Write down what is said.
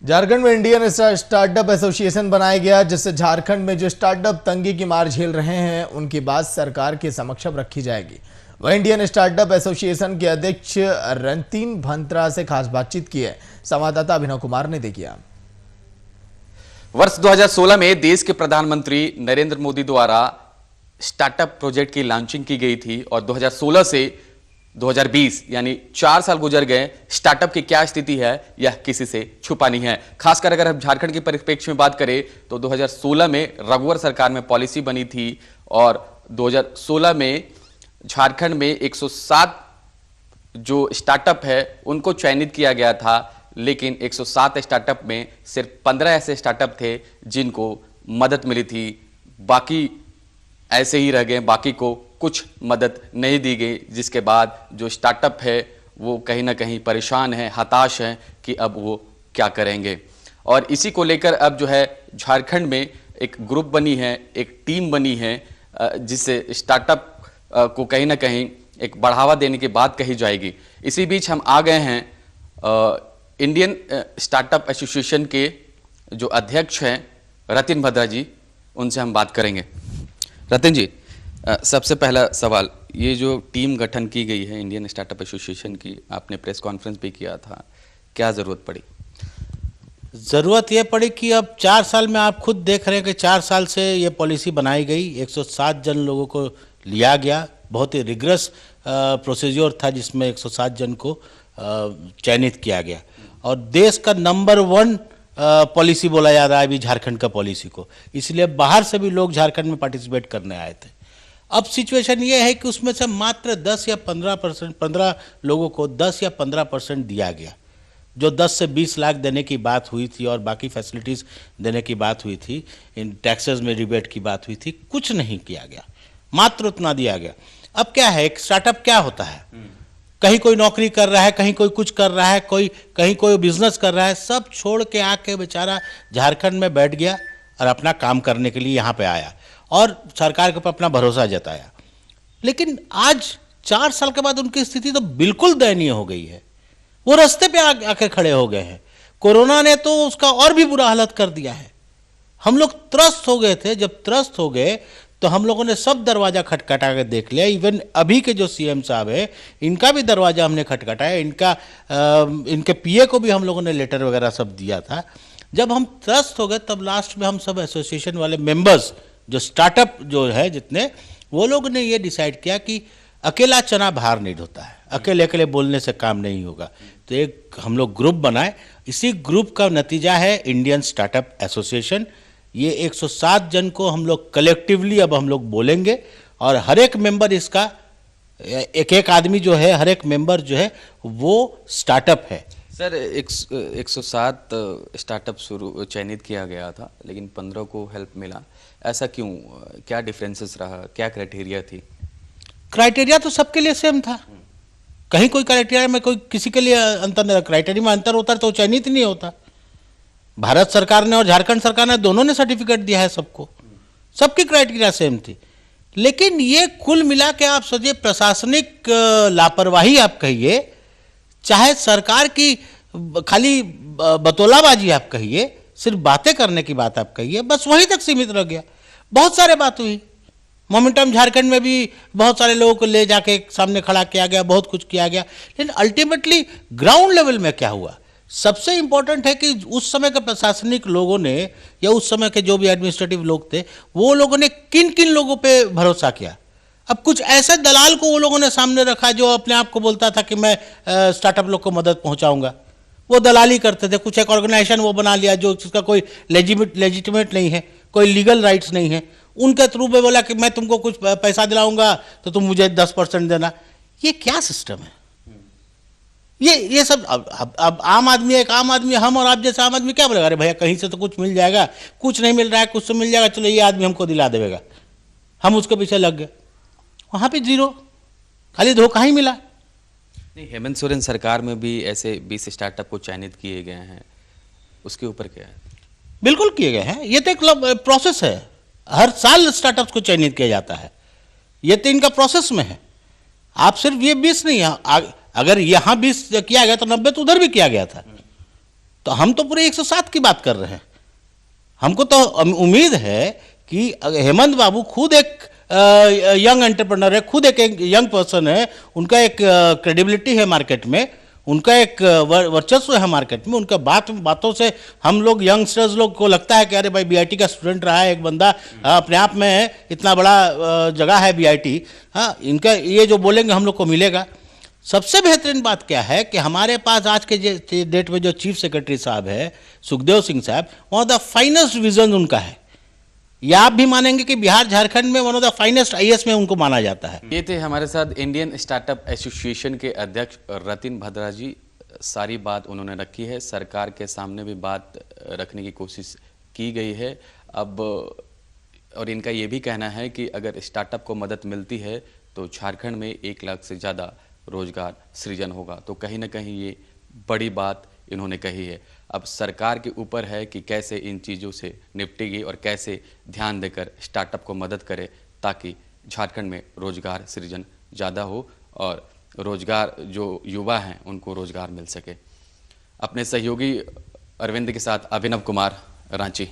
झारखंड में Indian startup association बनाया गया, जिससे झारखंड में जो स्टार्टअप तंगी की मार झेल रहे हैं उनकी बात सरकार के समक्ष रखी जाएगी। वह इंडियन स्टार्टअप एसोसिएशन के अध्यक्ष रंतीन भंत्रा से खास बातचीत की है। संवाददाता अभिनव कुमार ने देखी। वर्ष 2016 में देश के प्रधानमंत्री नरेंद्र मोदी द्वारा स्टार्टअप प्रोजेक्ट की लॉन्चिंग की गई थी और 2016 से 2020 यानी 4 साल गुजर गए। स्टार्टअप की क्या स्थिति है यह किसी से छुपा नहीं है। खासकर अगर हम झारखंड के परिप्रेक्ष्य में बात करें तो 2016 में रघुवर सरकार में पॉलिसी बनी थी और 2016 में झारखंड में 107 जो स्टार्टअप है उनको चयनित किया गया था, लेकिन 107 स्टार्टअप में सिर्फ 15 ऐसे स्टार्टअप थे जिनको मदद मिली थी, बाकी ऐसे ही रह गए, बाकी को कुछ मदद नहीं दी गई, जिसके बाद जो स्टार्टअप है वो कहीं ना कहीं परेशान है, हताश है कि अब वो क्या करेंगे। और इसी को लेकर अब जो है झारखंड में एक ग्रुप बनी है, एक टीम बनी है, जिससे स्टार्टअप को कहीं ना कहीं एक बढ़ावा देने की बात कही जाएगी। इसी बीच हम आ गए हैं इंडियन स्टार्टअप एसोसिएशन के जो अध्यक्ष हैं रतिन भद्रा जी, उनसे हम बात करेंगे। रतिन जी, सबसे पहला सवाल, ये जो टीम गठन की गई है इंडियन स्टार्टअप एसोसिएशन की, आपने प्रेस कॉन्फ्रेंस भी किया था, क्या ज़रूरत पड़ी? ज़रूरत ये पड़ी कि अब 4 साल में आप खुद देख रहे हैं कि 4 साल से ये पॉलिसी बनाई गई, 107 जन लोगों को लिया गया, बहुत ही रिग्रेस प्रोसीजर था जिसमें 107 जन को चयनित किया गया और देश का नंबर 1 पॉलिसी बोला जा रहा है अभी झारखंड का पॉलिसी को, इसलिए बाहर से भी लोग झारखंड में पार्टिसिपेट करने आए थे। अब सिचुएशन ये है कि उसमें से मात्र 10 या 15 लोगों को 10 या 15% दिया गया। जो 10 से 20 लाख देने की बात हुई थी और बाकी फैसिलिटीज़ देने की बात हुई थी, इन टैक्सेस में रिबेट की बात हुई थी, कुछ नहीं किया गया, मात्र उतना दिया गया। अब क्या है, एक स्टार्टअप क्या होता है, कहीं कोई नौकरी कर रहा है, कहीं कोई कुछ कर रहा है, कहीं कोई बिजनेस कर रहा है, सब छोड़ के आके बेचारा झारखंड में बैठ गया और अपना काम करने के लिए यहाँ पे आया और सरकार के ऊपर अपना भरोसा जताया। लेकिन आज 4 साल के बाद उनकी स्थिति तो बिल्कुल दयनीय हो गई है। वो रास्ते पे आके खड़े हो गए हैं। कोरोना ने तो उसका और भी बुरा हालत कर दिया है। हम लोग त्रस्त हो गए थे। जब त्रस्त हो गए तो हम लोगों ने सब दरवाजा खटखटा के देख लिया। इवन अभी के जो सीएम साहब है, इनका भी दरवाजा हमने खटखटाया, इनके पीए को भी हम लोगों ने लेटर वगैरह सब दिया था। जब हम त्रस्त हो गए तब लास्ट में हम सब एसोसिएशन वाले मेंबर्स, जो स्टार्टअप जो है जितने, वो लोग ने ये डिसाइड किया कि अकेला चना बाहर नहीं ढोता है, अकेले अकेले बोलने से काम नहीं होगा। तो एक हम लोग ग्रुप बनाए। इसी ग्रुप का नतीजा है इंडियन स्टार्टअप एसोसिएशन। ये 107 जन को हम लोग कलेक्टिवली अब हम लोग बोलेंगे और हर एक मेंबर इसका, एक आदमी जो है, हर एक मेंबर जो है वो स्टार्टअप है। सर, 107 स्टार्टअप चयनित किया गया था, लेकिन 15 को हेल्प मिला, ऐसा क्यों? क्या डिफरेंसेस रहा, क्या क्राइटेरिया थी? क्राइटेरिया तो सबके लिए सेम था। कहीं कोई क्राइटेरिया में कोई किसी के लिए अंतर नहीं। क्राइटेरिया में अंतर होता तो चयनित नहीं होता। भारत सरकार ने और झारखंड सरकार ने दोनों ने सर्टिफिकेट दिया है सबको, सबकी क्राइटेरिया सेम थी। लेकिन ये कुल मिला के आप सोचिए, प्रशासनिक लापरवाही आप कहिए, चाहे सरकार की खाली बतौलाबाजी आप कहिए, सिर्फ बातें करने की बात आप कहिए, बस वहीं तक सीमित रह गया। बहुत सारे बात हुई। मोमेंटम झारखंड में भी बहुत सारे लोगों को ले जाके सामने खड़ा किया गया, बहुत कुछ किया गया, लेकिन अल्टीमेटली ग्राउंड लेवल में क्या हुआ? सबसे इंपॉर्टेंट है कि उस समय के प्रशासनिक लोगों ने या उस समय के जो भी एडमिनिस्ट्रेटिव लोग थे, वो लोगों ने किन किन लोगों पे भरोसा किया। अब कुछ ऐसे दलाल को वो लोगों ने सामने रखा जो अपने आप को बोलता था कि मैं स्टार्टअप लोग को मदद पहुंचाऊंगा। वो दलाली करते थे। कुछ एक ऑर्गेनाइजेशन वो बना लिया जो जिसका कोई लेजिटिमेट नहीं है, कोई लीगल राइट्स नहीं है। उनके थ्रू में बोला कि मैं तुमको कुछ पैसा दिलाऊंगा तो तुम मुझे 10% देना। ये क्या सिस्टम है? ये सब अब आम आदमी, एक आम आदमी, हम और आप जैसा आम आदमी क्या बोलेगा? अरे भैया कहीं से तो कुछ मिल जाएगा, कुछ नहीं मिल रहा है, कुछ तो मिल जाएगा, चलो ये आदमी हमको दिला देगा। हम उसके पीछे लग गए, वहां पे जीरो, खाली धोखा ही मिला। नहीं, हेमंत सोरेन सरकार में भी ऐसे 20 स्टार्टअप को चयनित किए गए हैं, उसके ऊपर क्या है? बिल्कुल किए गए हैं। ये तो एक प्रोसेस है। हर साल स्टार्टअप्स को चयनित किया जाता है। ये तो इनका प्रोसेस में है। आप सिर्फ ये 20 नहीं है, अगर यहाँ 20 किया गया तो 90 तो उधर भी किया गया था। तो हम तो पूरे 107 की बात कर रहे हैं। हमको तो उम्मीद है कि हेमंत बाबू खुद एक यंग एंटरप्रेन्योर है, खुद एक यंग पर्सन है, उनका एक क्रेडिबिलिटी है मार्केट में, उनका एक वर्चस्व है मार्केट में, उनका बातों से हम लोग यंगस्टर्स लोग को लगता है कि अरे भाई बीआईटी का स्टूडेंट रहा है एक बंदा, अपने आप में इतना बड़ा जगह है बीआईटी। हाँ, इनका ये जो बोलेंगे हम लोग को मिलेगा। सबसे बेहतरीन बात क्या है कि हमारे पास आज के डेट में जो चीफ सेक्रेटरी साहब है सुखदेव सिंह साहब, one of the finest vision उनका है। ये आप भी मानेंगे कि बिहार झारखंड में one of the finest IAS में उनको माना जाता है। ये थे हमारे साथ इंडियन स्टार्टअप एसोसिएशन के अध्यक्ष रतिन भद्रा जी। सारी बात उन्होंने रखी है, सरकार के सामने भी बात रखने की कोशिश की गई है। अब और इनका ये भी कहना है कि अगर स्टार्टअप को मदद मिलती है तो झारखंड में 1 लाख से ज़्यादा रोजगार सृजन होगा। तो कहीं ना कहीं ये बड़ी बात इन्होंने कही है। अब सरकार के ऊपर है कि कैसे इन चीज़ों से निपटेगी और कैसे ध्यान देकर स्टार्टअप को मदद करे ताकि झारखंड में रोजगार सृजन ज़्यादा हो और रोजगार जो युवा हैं उनको रोजगार मिल सके। अपने सहयोगी अरविंद के साथ अभिनव कुमार, रांची।